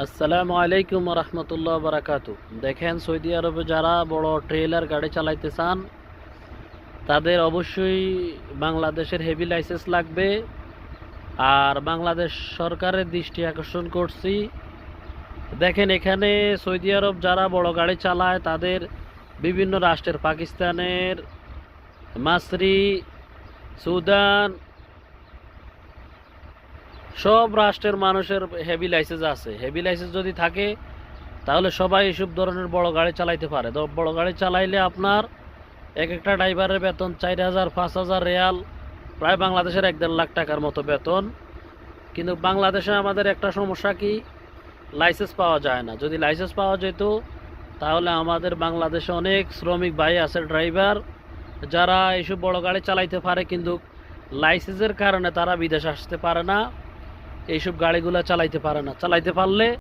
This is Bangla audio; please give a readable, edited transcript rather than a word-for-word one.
আসসালামু আলাইকুম রহমতুল্লাহ বারাকাতু। দেখেন, সৌদি আরবে যারা বড় ট্রেলার গাড়ি চালাইতে চান তাদের অবশ্যই বাংলাদেশের হেভি লাইসেন্স লাগবে। আর বাংলাদেশ সরকারের দৃষ্টি আকর্ষণ করছি, দেখেন এখানে সৌদি আরব যারা বড় গাড়ি চালায় তাদের বিভিন্ন রাষ্ট্রের, পাকিস্তানের, মাসরি, সুদান, সব রাষ্ট্রের মানুষের হেভি লাইসেন্স আছে। হেভি লাইসেন্স যদি থাকে তাহলে সবাই এসব ধরনের বড় গাড়ি চালাইতে পারে। তো বড় গাড়ি চালাইলে আপনার এক একটা ড্রাইভারের বেতন 4,000 5,000 রিয়াল, প্রায় বাংলাদেশের 1-1.5 লাখ টাকার মতো বেতন। কিন্তু বাংলাদেশে আমাদের একটা সমস্যা কি, লাইসেন্স পাওয়া যায় না। যদি লাইসেন্স পাওয়া যেত তাহলে আমাদের বাংলাদেশে অনেক শ্রমিক ভাই আছে, ড্রাইভার, যারা এইসব বড় গাড়ি চালাইতে পারে, কিন্তু লাইসেন্সের কারণে তারা বিদেশে আসতে পারে না, এইসব গাড়িগুলো চালাইতে পারে না। চালাইতে পারলে